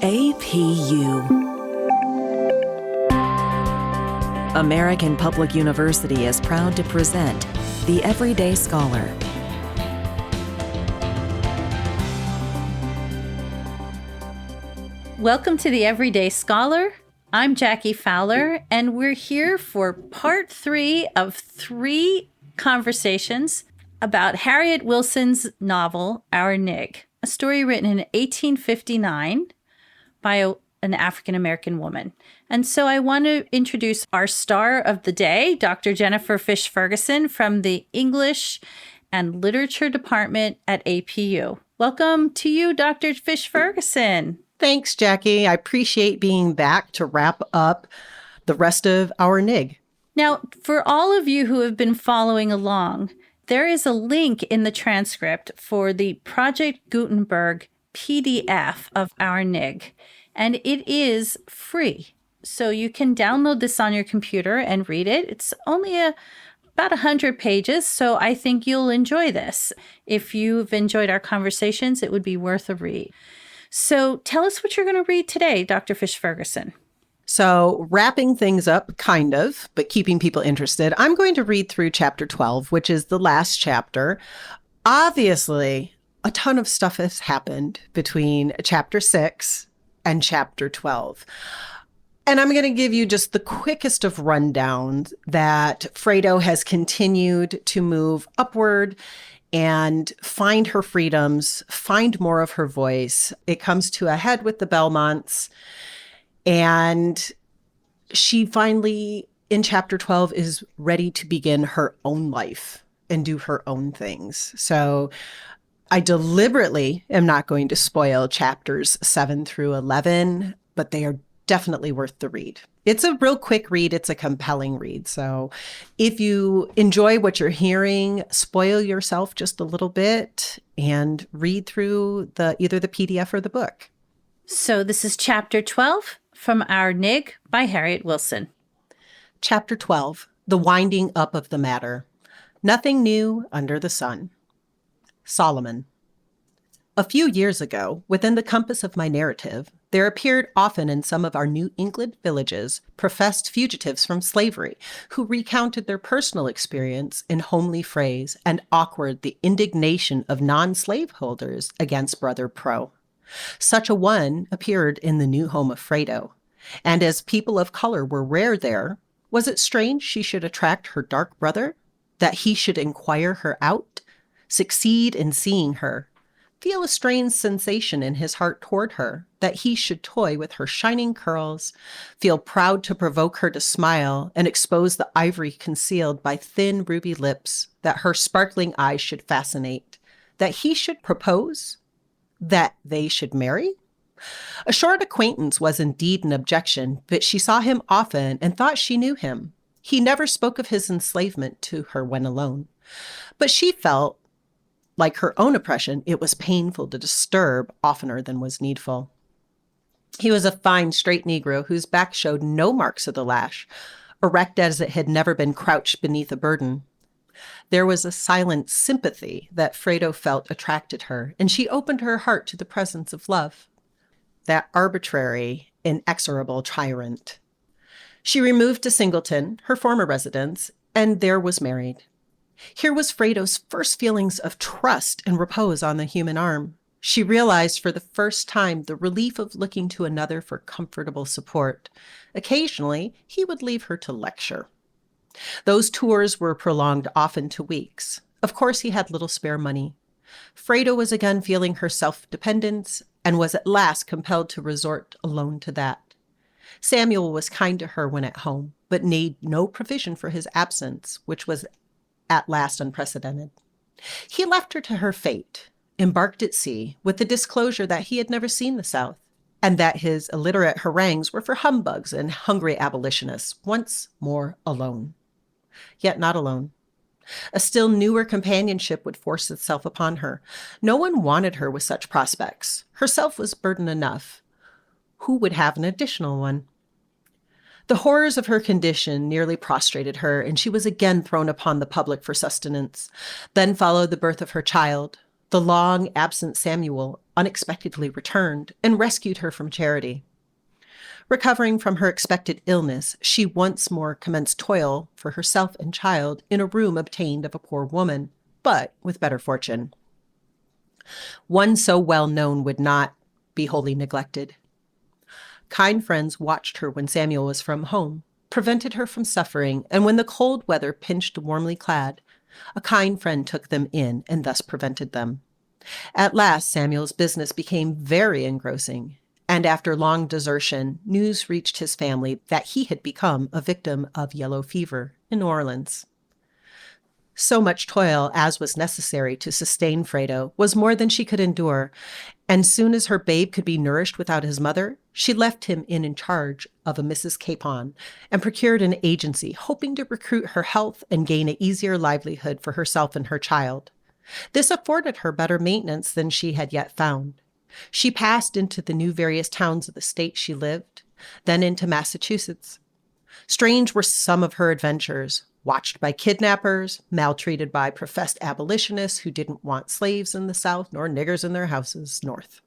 APU. American Public University is proud to present The Everyday Scholar. Welcome to The Everyday Scholar. I'm Jaclyn Fowler, and we're here for part 3 of 3 conversations about Harriet Wilson's novel, Our Nig, a story written in 1859 by an African-American woman. And so I want to introduce our star of the day, Dr. Jennifer Fisch-Ferguson from the English and Literature Department at APU. Welcome to you, Dr. Fisch-Ferguson. Thanks, Jackie. I appreciate being back to wrap up the rest of Our Nig. Now, for all of you who have been following along, there is a link in the transcript for the Project Gutenberg PDF of Our Nig, and it is free. So you can download this on your computer and read it. It's only about 100 pages, so I think you'll enjoy this. If you've enjoyed our conversations, it would be worth a read. So tell us what you're going to read today, Dr. Fisch-Ferguson. So wrapping things up, kind of, but keeping people interested, I'm going to read through chapter 12, which is the last chapter. Obviously, a ton of stuff has happened between chapter 6 and chapter 12. And I'm going to give you just the quickest of rundowns that Fredo has continued to move upward and find her freedoms, find more of her voice. It comes to a head with the Belmonts. And she finally, in chapter 12, is ready to begin her own life and do her own things. So I deliberately am not going to spoil chapters 7 through 11, but they are definitely worth the read. It's a real quick read. It's a compelling read. So if you enjoy what you're hearing, spoil yourself just a little bit and read through either the PDF or the book. So this is chapter 12 from Our Nig by Harriet Wilson. Chapter 12, The Winding Up of the Matter. Nothing new under the sun. Solomon. A few years ago, within the compass of my narrative, there appeared often in some of our New England villages professed fugitives from slavery who recounted their personal experience in homely phrase and awkward the indignation of non-slaveholders against Brother Pro. Such a one appeared in the new home of Fredo, and as people of color were rare there, was it strange she should attract her dark brother, that he should inquire her out, succeed in seeing her, feel a strange sensation in his heart toward her, that he should toy with her shining curls, feel proud to provoke her to smile and expose the ivory concealed by thin ruby lips, that her sparkling eyes should fascinate, that he should propose, that they should marry? A short acquaintance was indeed an objection, but she saw him often and thought she knew him. He never spoke of his enslavement to her when alone. But she felt, like her own oppression, it was painful to disturb oftener than was needful. He was a fine, straight Negro whose back showed no marks of the lash, erect as it had never been crouched beneath a burden. There was a silent sympathy that Fredo felt attracted her, and she opened her heart to the presence of love. That arbitrary, inexorable tyrant. She removed to Singleton, her former residence, and there was married. Here was Fredo's first feelings of trust and repose on the human arm. She realized for the first time the relief of looking to another for comfortable support. Occasionally, he would leave her to lecture. Those tours were prolonged often to weeks. Of course, he had little spare money. Fredo was again feeling her self-dependence and was at last compelled to resort alone to that. Samuel was kind to her when at home, but made no provision for his absence, which was at last unprecedented. He left her to her fate, embarked at sea, with the disclosure that he had never seen the South, and that his illiterate harangues were for humbugs and hungry abolitionists, once more alone. Yet not alone. A still newer companionship would force itself upon her. No one wanted her with such prospects. Herself was burden enough. Who would have an additional one? The horrors of her condition nearly prostrated her, and she was again thrown upon the public for sustenance. Then followed the birth of her child. The long-absent Samuel unexpectedly returned and rescued her from Charity. Recovering from her expected illness, she once more commenced toil for herself and child in a room obtained of a poor woman, but with better fortune. One so well known would not be wholly neglected. Kind friends watched her when Samuel was from home, prevented her from suffering, and when the cold weather pinched the warmly clad, a kind friend took them in and thus prevented them. At last, Samuel's business became very engrossing, and after long desertion, news reached his family that he had become a victim of yellow fever in New Orleans. So much toil as was necessary to sustain Fredo was more than she could endure, and soon as her babe could be nourished without his mother, she left him in charge of a Mrs. Capon and procured an agency, hoping to recruit her health and gain an easier livelihood for herself and her child. This afforded her better maintenance than she had yet found. She passed into the new various towns of the state she lived, then into Massachusetts. Strange were some of her adventures, watched by kidnappers, maltreated by professed abolitionists who didn't want slaves in the South nor niggers in their houses north.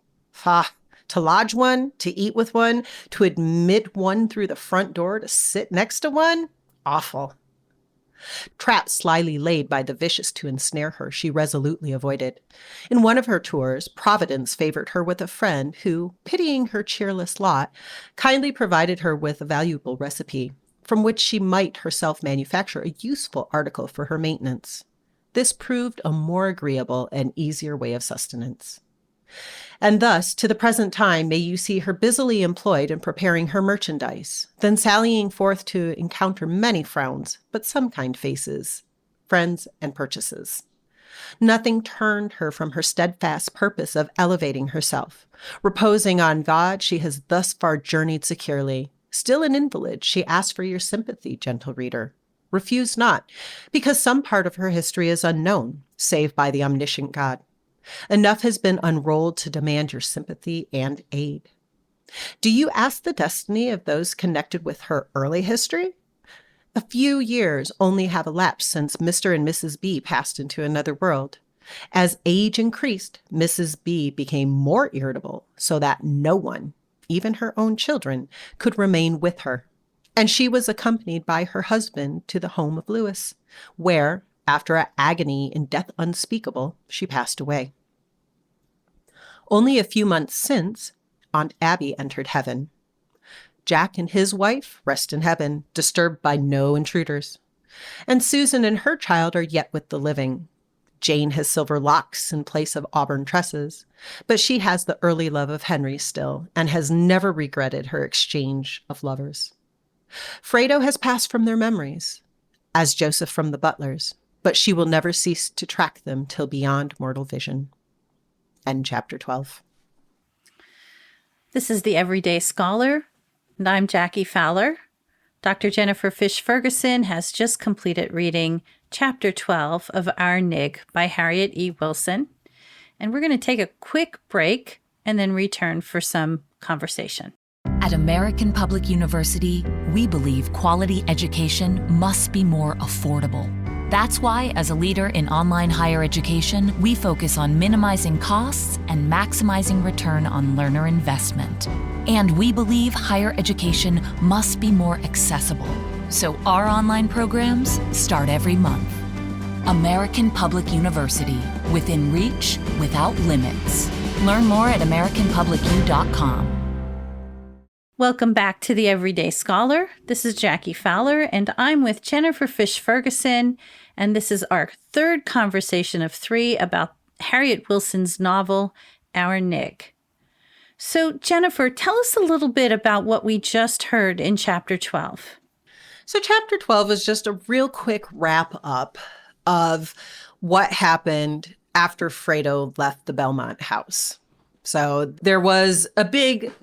To lodge one, to eat with one, to admit one through the front door, to sit next to one? Awful. Traps slyly laid by the vicious to ensnare her, she resolutely avoided. In one of her tours, Providence favored her with a friend who, pitying her cheerless lot, kindly provided her with a valuable recipe, from which she might herself manufacture a useful article for her maintenance. This proved a more agreeable and easier way of sustenance. And thus, to the present time, may you see her busily employed in preparing her merchandise, then sallying forth to encounter many frowns, but some kind faces, friends, and purchases. Nothing turned her from her steadfast purpose of elevating herself. Reposing on God, she has thus far journeyed securely. Still an invalid, she asks for your sympathy, gentle reader. Refuse not, because some part of her history is unknown, save by the omniscient God. Enough has been unrolled to demand your sympathy and aid. Do you ask the destiny of those connected with her early history? A few years only have elapsed since Mr. and Mrs. B passed into another world. As age increased, Mrs. B became more irritable, so that no one, even her own children, could remain with her. And she was accompanied by her husband to the home of Lewis, where, after an agony in death unspeakable, she passed away. Only a few months since, Aunt Abby entered heaven. Jack and his wife rest in heaven, disturbed by no intruders. And Susan and her child are yet with the living. Jane has silver locks in place of auburn tresses, but she has the early love of Henry still, and has never regretted her exchange of lovers. Fredo has passed from their memories, as Joseph from the butlers, but she will never cease to track them till beyond mortal vision. End chapter 12. This is The Everyday Scholar, and I'm Jaclyn Fowler. Dr. Jennifer Fisch-Ferguson has just completed reading Chapter 12 of Our Nig by Harriet E. Wilson. And we're going to take a quick break and then return for some conversation. At American Public University, we believe quality education must be more affordable. That's why, as a leader in online higher education, we focus on minimizing costs and maximizing return on learner investment. And we believe higher education must be more accessible. So our online programs start every month. American Public University, within reach, without limits. Learn more at americanpublicu.com. Welcome back to The Everyday Scholar. This is Jaclyn Fowler, and I'm with Jennifer Fisch-Ferguson, and this is our third conversation of 3 about Harriet Wilson's novel, Our Nig. So, Jennifer, tell us a little bit about what we just heard in Chapter 12. So Chapter 12 is just a real quick wrap up of what happened after Fredo left the Belmont house. So there was a big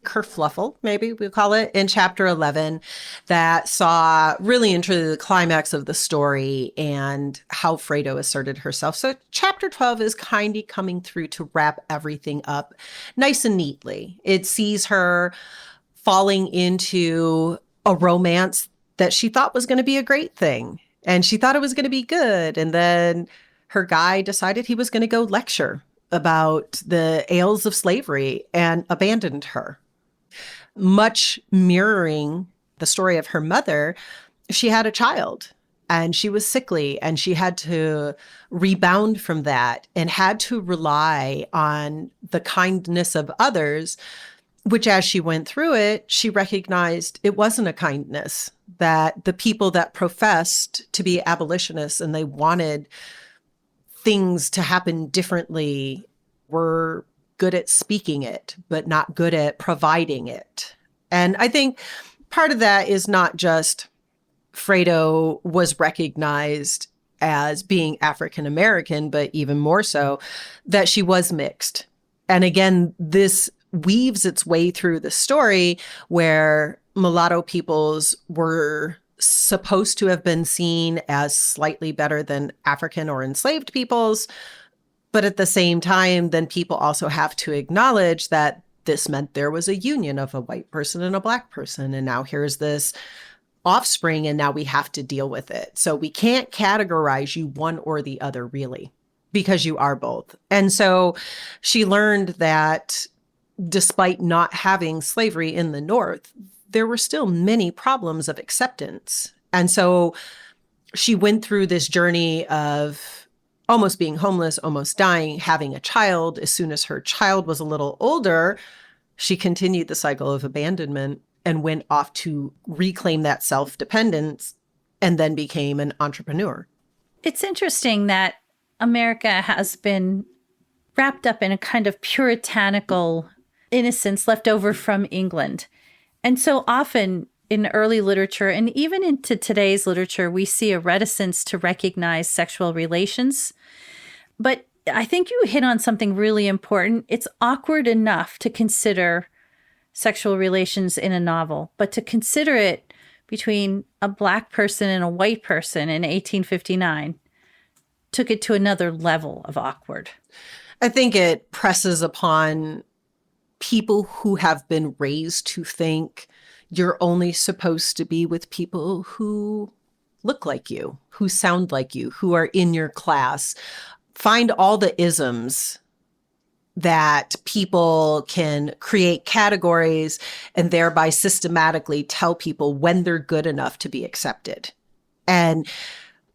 kerfluffle, maybe we'll call it, in Chapter 11 that saw really into the climax of the story and how Fredo asserted herself. So Chapter 12 is kind of coming through to wrap everything up nice and neatly. It sees her falling into a romance that she thought was going to be a great thing. And she thought it was going to be good. And then her guy decided he was going to go lecture about the ails of slavery and abandoned her. Much mirroring the story of her mother, she had a child and she was sickly and she had to rebound from that and had to rely on the kindness of others, which as she went through it, she recognized it wasn't a kindness, that the people that professed to be abolitionists and they wanted things to happen differently were good at speaking it, but not good at providing it. And I think part of that is not just Fredo was recognized as being African American, but even more so that she was mixed. And again, this weaves its way through the story where mulatto peoples were supposed to have been seen as slightly better than African or enslaved peoples. But at the same time, then people also have to acknowledge that this meant there was a union of a white person and a black person. And now here's this offspring, and now we have to deal with it. So we can't categorize you one or the other, really, because you are both. And so she learned that despite not having slavery in the North, there were still many problems of acceptance. And so she went through this journey of almost being homeless, almost dying, having a child. As soon as her child was a little older, she continued the cycle of abandonment and went off to reclaim that self-dependence and then became an entrepreneur. It's interesting that America has been wrapped up in a kind of puritanical innocence left over from England. And so often in early literature and even into today's literature, we see a reticence to recognize sexual relations. But I think you hit on something really important. It's awkward enough to consider sexual relations in a novel, but to consider it between a black person and a white person in 1859 took it to another level of awkward. I think it presses upon people who have been raised to think you're only supposed to be with people who look like you, who sound like you, who are in your class. Find all the isms that people can create categories and thereby systematically tell people when they're good enough to be accepted. And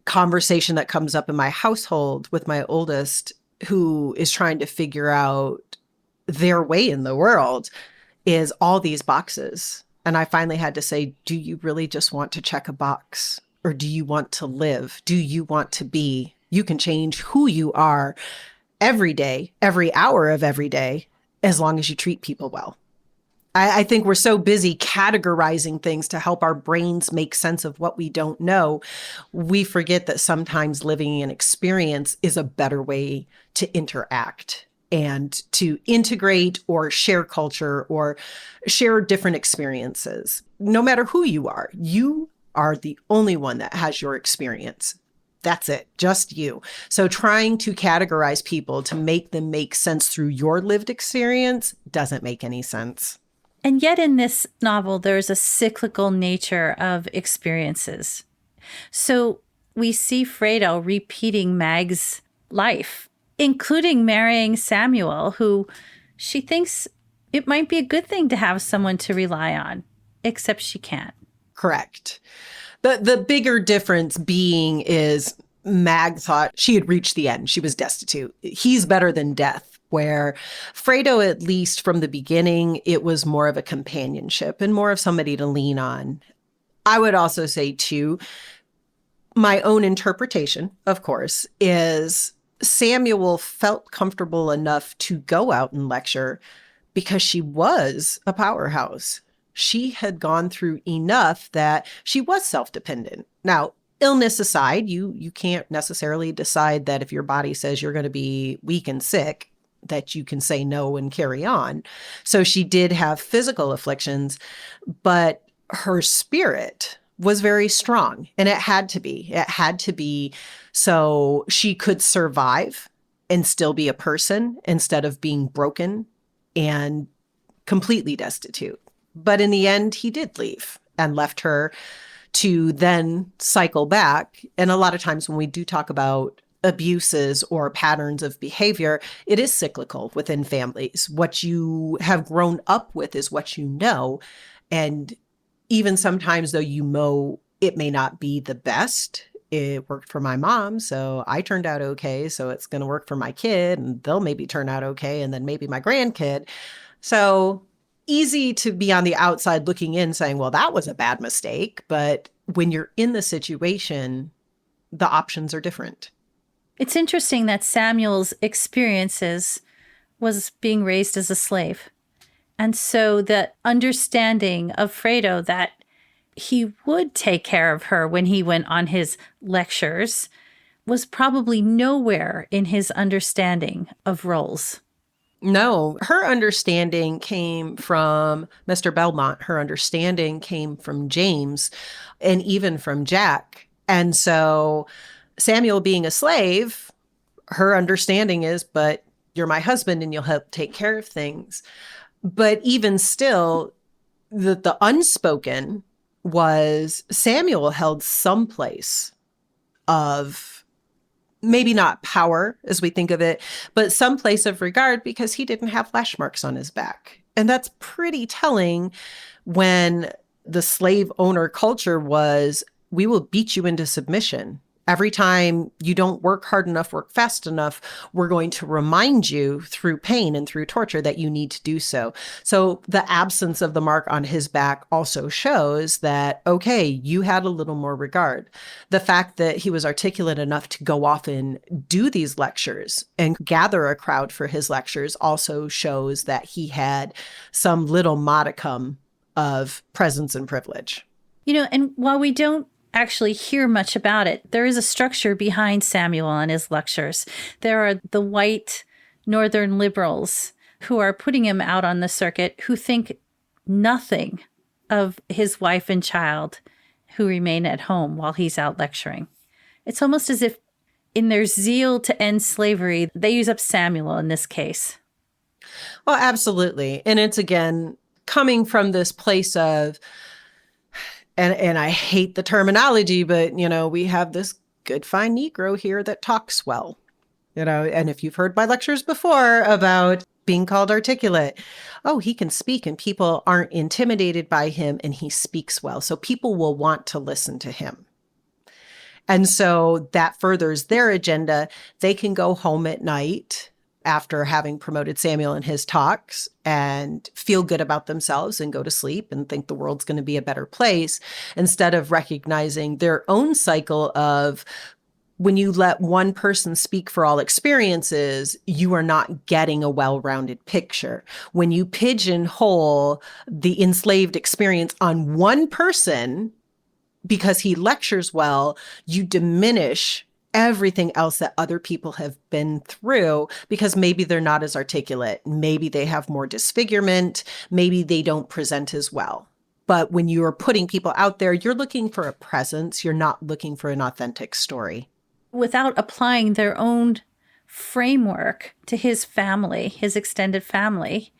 conversation that comes up in my household with my oldest, who is trying to figure out their way in the world, is all these boxes. And I finally had to say, do you really just want to check a box? Or do you want to live? Do you want to be? You can change who you are every day, every hour of every day, as long as you treat people well. I think we're so busy categorizing things to help our brains make sense of what we don't know. We forget that sometimes living an experience is a better way to interact and to integrate or share culture or share different experiences. No matter who you are the only one that has your experience. That's it, just you. So trying to categorize people to make them make sense through your lived experience doesn't make any sense. And yet in this novel, there's a cyclical nature of experiences. So we see Fredo repeating Mag's life, including marrying Samuel, who she thinks it might be a good thing to have someone to rely on, except she can't. Correct. The bigger difference being is Mag thought she had reached the end. She was destitute. He's better than death, where Fredo, at least from the beginning, it was more of a companionship and more of somebody to lean on. I would also say, too, my own interpretation, of course, is Samuel felt comfortable enough to go out and lecture because she was a powerhouse. She had gone through enough that she was self-dependent. Now, illness aside, you can't necessarily decide that if your body says you're going to be weak and sick, that you can say no and carry on. So she did have physical afflictions, but her spirit was very strong, and it had to be. It had to be so she could survive and still be a person instead of being broken and completely destitute. But in the end, he did leave and left her to then cycle back. And a lot of times when we do talk about abuses or patterns of behavior, it is cyclical within families. What you have grown up with is what you know. And even sometimes, though it may not be the best, it worked for my mom, so I turned out okay. So it's going to work for my kid, and they'll maybe turn out okay, and then maybe my grandkid. So easy to be on the outside looking in saying, well, that was a bad mistake. But when you're in the situation, the options are different. It's interesting that Samuel's experiences was being raised as a slave. And so the understanding of Fredo that he would take care of her when he went on his lectures was probably nowhere in his understanding of roles. No, her understanding came from Mr. Belmont. Her understanding came from James and even from Jack. And so Samuel being a slave, her understanding is, but you're my husband and you'll help take care of things. But even still, the unspoken was Samuel held some place of maybe not power as we think of it, but some place of regard because he didn't have lash marks on his back. And that's pretty telling when the slave owner culture was, we will beat you into submission. Every time you don't work hard enough, work fast enough, we're going to remind you through pain and through torture that you need to do so. So the absence of the mark on his back also shows that, okay, you had a little more regard. The fact that he was articulate enough to go off and do these lectures and gather a crowd for his lectures also shows that he had some little modicum of presence and privilege. And while we don't actually hear much about it, there is a structure behind Samuel and his lectures. There are the white Northern liberals who are putting him out on the circuit who think nothing of his wife and child who remain at home while he's out lecturing. It's almost as if in their zeal to end slavery, they use up Samuel in this case. Well, absolutely. And it's, again, coming from this place of, and I hate the terminology, but, we have this good, fine Negro here that talks well, and if you've heard my lectures before about being called articulate, oh, he can speak and people aren't intimidated by him and he speaks well. So people will want to listen to him. And so that furthers their agenda. They can go home at night after having promoted Samuel in his talks and feel good about themselves and go to sleep and think the world's going to be a better place, instead of recognizing their own cycle of, when you let one person speak for all experiences, you are not getting a well-rounded picture. When you pigeonhole the enslaved experience on one person because he lectures well, you diminish everything else that other people have been through because maybe they're not as articulate. Maybe they have more disfigurement. Maybe they don't present as well. But when you are putting people out there, you're looking for a presence. You're not looking for an authentic story. Without applying their own framework to his family, his extended family,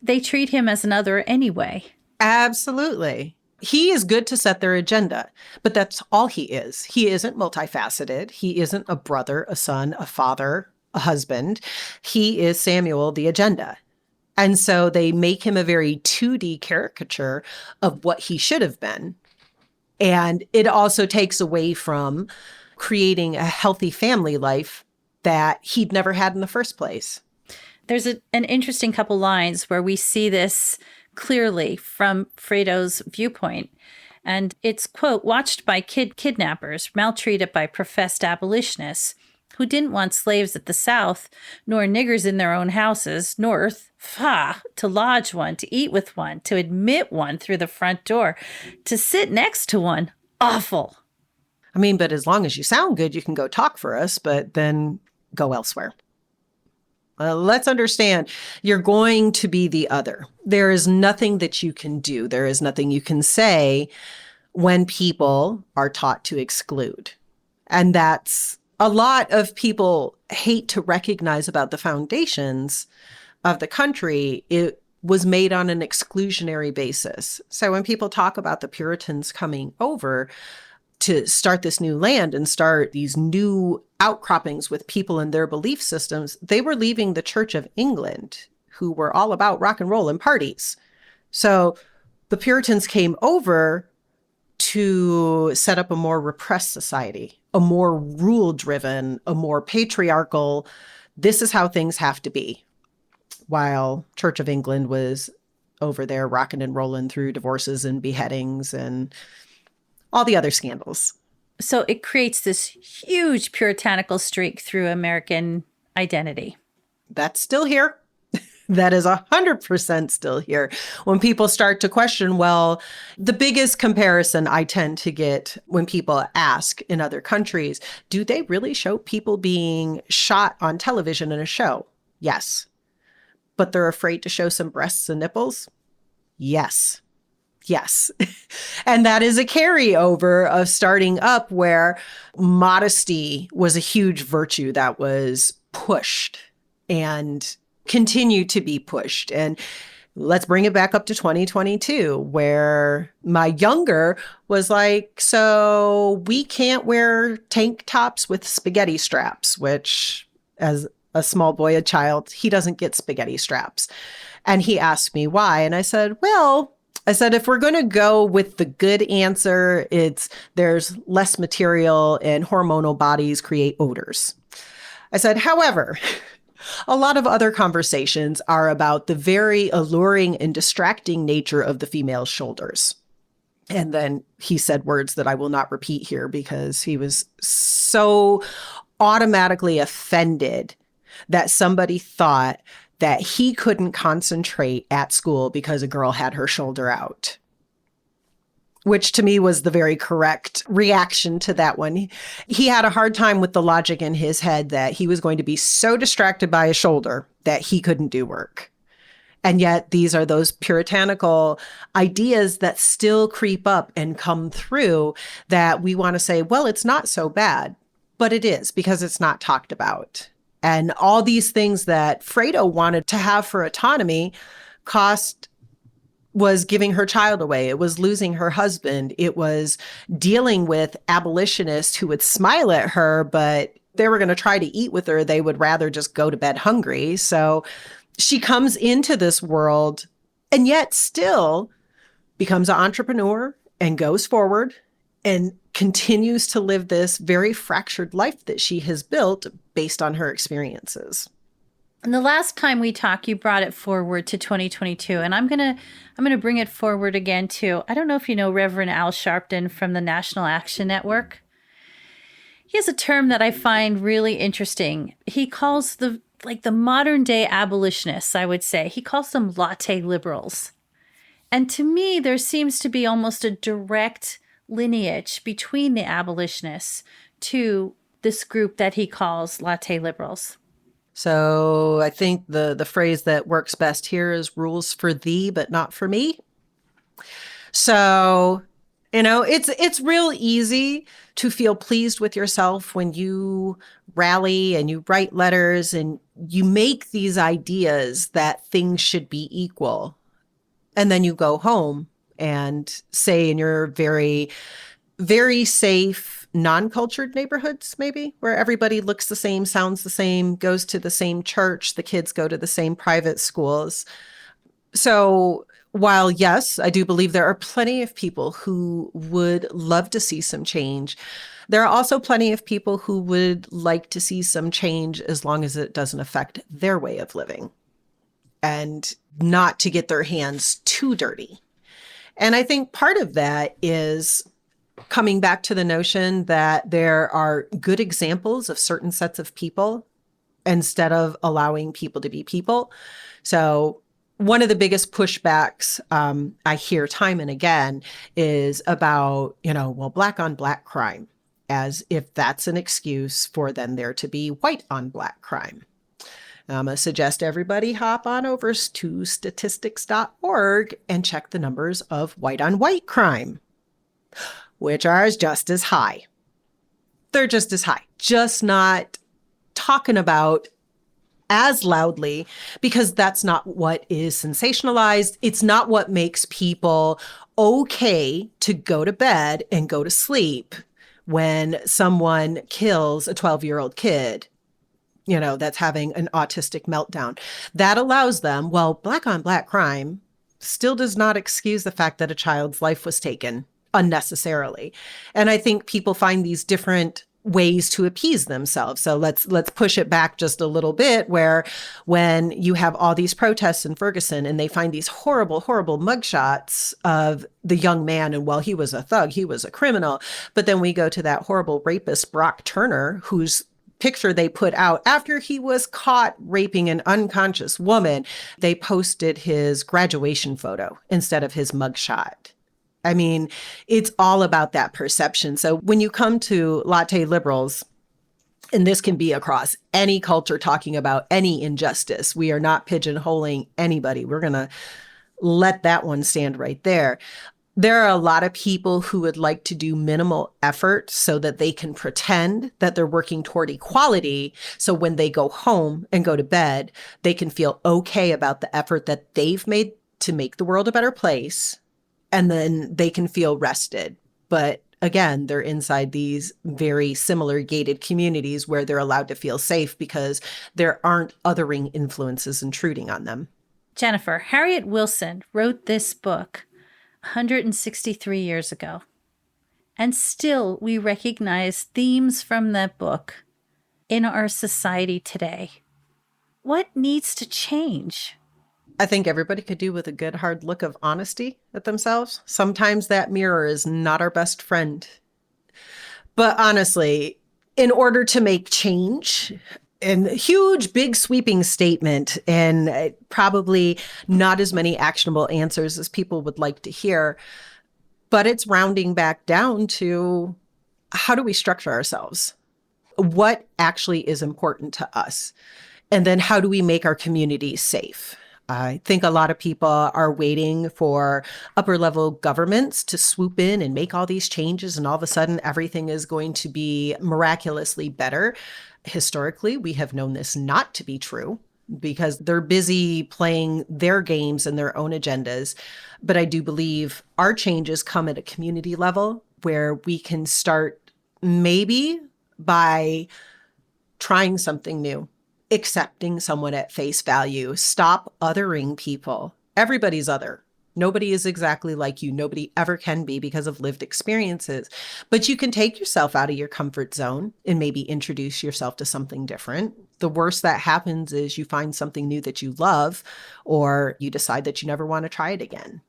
they treat him as another anyway. Absolutely. He is good to set their agenda, but that's all he is. He isn't multifaceted. He isn't a brother, a son, a father, a husband. He is Samuel, the agenda. And so they make him a very 2D caricature of what he should have been. And it also takes away from creating a healthy family life that he'd never had in the first place. There's an interesting couple lines where we see this clearly from Fredo's viewpoint. And it's, quote, watched by kidnappers, maltreated by professed abolitionists who didn't want slaves at the South, nor niggers in their own houses, north, to lodge one, to eat with one, to admit one through the front door, to sit next to one. Awful. I mean, but as long as you sound good, you can go talk for us, but then go elsewhere. Let's understand, you're going to be the other. There is nothing that you can do. There is nothing you can say when people are taught to exclude. And that's a lot of people hate to recognize about the foundations of the country. It was made on an exclusionary basis. So when people talk about the Puritans coming over, to start this new land and start these new outcroppings with people and their belief systems, they were leaving the Church of England, who were all about rock and roll and parties. So the Puritans came over to set up a more repressed society, a more rule-driven, a more patriarchal, this is how things have to be. While Church of England was over there rocking and rolling through divorces and beheadings and all the other scandals. So it creates this huge puritanical streak through American identity. That's still here. That is 100% still here. When people start to question, well, the biggest comparison I tend to get when people ask in other countries, do they really show people being shot on television in a show? Yes. But they're afraid to show some breasts and nipples? Yes. Yes. And that is a carryover of starting up where modesty was a huge virtue that was pushed and continued to be pushed. And let's bring it back up to 2022, where my younger was like, so we can't wear tank tops with spaghetti straps, which as a small boy, a child, he doesn't get spaghetti straps. And he asked me why. And I said, if we're going to go with the good answer, there's less material and hormonal bodies create odors. I said, however, a lot of other conversations are about the very alluring and distracting nature of the female's shoulders. And then he said words that I will not repeat here because he was so automatically offended that somebody thought that he couldn't concentrate at school because a girl had her shoulder out, which to me was the very correct reaction to that one. He had a hard time with the logic in his head that he was going to be so distracted by a shoulder that he couldn't do work. And yet these are those puritanical ideas that still creep up and come through that we want to say, well, it's not so bad, but it is because it's not talked about. And all these things that Fredo wanted to have for autonomy was giving her child away. It was losing her husband. It was dealing with abolitionists who would smile at her, but they were going to try to eat with her. They would rather just go to bed hungry. So she comes into this world and yet still becomes an entrepreneur and goes forward and continues to live this very fractured life that she has built based on her experiences. And the last time we talked, you brought it forward to 2022, and I'm gonna bring it forward again too. I don't know if you know Reverend Al Sharpton from the National Action Network. He has a term that I find really interesting. He calls the modern day abolitionists, I would say, he calls them latte liberals. And to me, there seems to be almost a direct lineage between the abolitionists to this group that he calls latte liberals. So I think the phrase that works best here is rules for thee, but not for me. So, it's real easy to feel pleased with yourself when you rally and you write letters and you make these ideas that things should be equal. And then you go home and say in your very, very safe, non-cultured neighborhoods, maybe, where everybody looks the same, sounds the same, goes to the same church, the kids go to the same private schools. So while, yes, I do believe there are plenty of people who would love to see some change, there are also plenty of people who would like to see some change as long as it doesn't affect their way of living and not to get their hands too dirty. And I think part of that is coming back to the notion that there are good examples of certain sets of people instead of allowing people to be people. So one of the biggest pushbacks I hear time and again is about, black on black crime, as if that's an excuse for then there to be white on black crime. I'm going to suggest everybody hop on over to statistics.org and check the numbers of white on white crime, which are just as high. They're just as high, just not talking about as loudly because that's not what is sensationalized. It's not what makes people okay to go to bed and go to sleep when someone kills a 12-year-old kid, that's having an autistic meltdown. That allows them, well, black on black crime still does not excuse the fact that a child's life was taken unnecessarily. And I think people find these different ways to appease themselves. So let's push it back just a little bit, where when you have all these protests in Ferguson and they find these horrible, horrible mugshots of the young man, and well, he was a thug, he was a criminal. But then we go to that horrible rapist, Brock Turner, whose picture they put out after he was caught raping an unconscious woman. They posted his graduation photo instead of his mugshot. I mean, it's all about that perception. So when you come to latte liberals, and this can be across any culture talking about any injustice, we are not pigeonholing anybody. We're going to let that one stand right there. There are a lot of people who would like to do minimal effort so that they can pretend that they're working toward equality. So when they go home and go to bed, they can feel okay about the effort that they've made to make the world a better place. And then they can feel rested. But again, they're inside these very similar gated communities where they're allowed to feel safe because there aren't othering influences intruding on them. Jennifer, Harriet Wilson wrote this book 163 years ago. And still we recognize themes from that book in our society today. What needs to change? I think everybody could do with a good hard look of honesty at themselves. Sometimes that mirror is not our best friend. But honestly, in order to make change, and a huge, big, sweeping statement, and probably not as many actionable answers as people would like to hear, but it's rounding back down to how do we structure ourselves? What actually is important to us? And then how do we make our communities safe? I think a lot of people are waiting for upper level governments to swoop in and make all these changes, and all of a sudden everything is going to be miraculously better. Historically, we have known this not to be true because they're busy playing their games and their own agendas. But I do believe our changes come at a community level where we can start maybe by trying something new. Accepting someone at face value. Stop othering people. Everybody's other. Nobody is exactly like you. Nobody ever can be because of lived experiences. But you can take yourself out of your comfort zone and maybe introduce yourself to something different. The worst that happens is you find something new that you love, or you decide that you never want to try it again.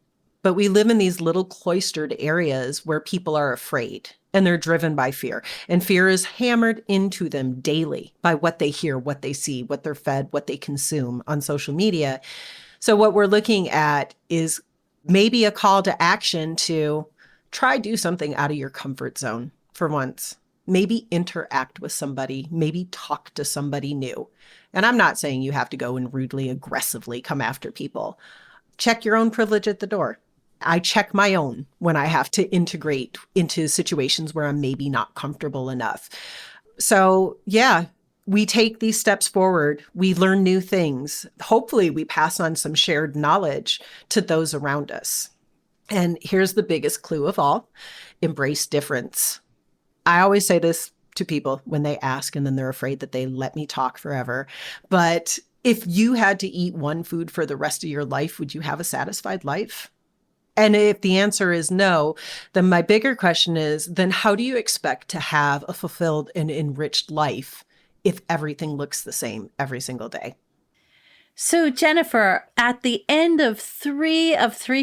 But we live in these little cloistered areas where people are afraid. And they're driven by fear. And fear is hammered into them daily by what they hear, what they see, what they're fed, what they consume on social media. So what we're looking at is maybe a call to action to try do something out of your comfort zone for once. Maybe interact with somebody, maybe talk to somebody new. And I'm not saying you have to go and rudely, aggressively come after people. Check your own privilege at the door. I check my own when I have to integrate into situations where I'm maybe not comfortable enough. So yeah, we take these steps forward. We learn new things. Hopefully we pass on some shared knowledge to those around us. And here's the biggest clue of all: embrace difference. I always say this to people when they ask, and then they're afraid that they let me talk forever. But if you had to eat one food for the rest of your life, would you have a satisfied life? And if the answer is no, then my bigger question is, then how do you expect to have a fulfilled and enriched life if everything looks the same every single day? So, Jennifer, at the end of three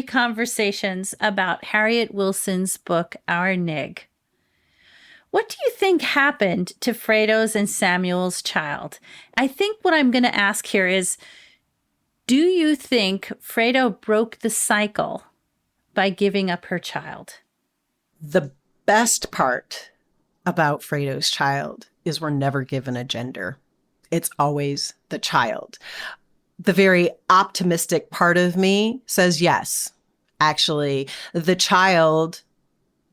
conversations about Harriet Wilson's book, Our Nig, what do you think happened to Fredo's and Samuel's child? I think what I'm going to ask here is, do you think Fredo broke the cycle by giving up her child? The best part about Fredo's child is we're never given a gender. It's always the child. The very optimistic part of me says yes. Actually, the child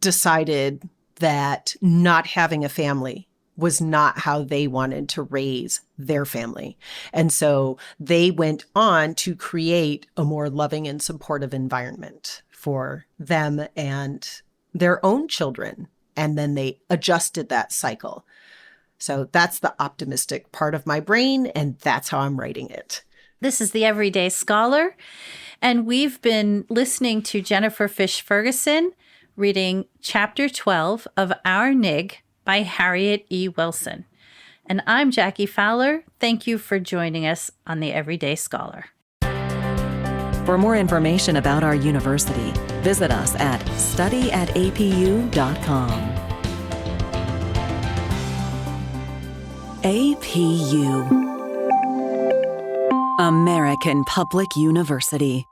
decided that not having a family was not how they wanted to raise their family. And so they went on to create a more loving and supportive environment for them and their own children. and then they adjusted that cycle. So that's the optimistic part of my brain, and that's how I'm writing it. This is the Everyday Scholar, and we've been listening to Jennifer Fisch-Ferguson reading Chapter 12 of Our Nig by Harriet E. Wilson. And I'm Jaclyn Fowler. Thank you for joining us on the Everyday Scholar. For more information about our university, visit us at studyatapu.com. APU, American Public University.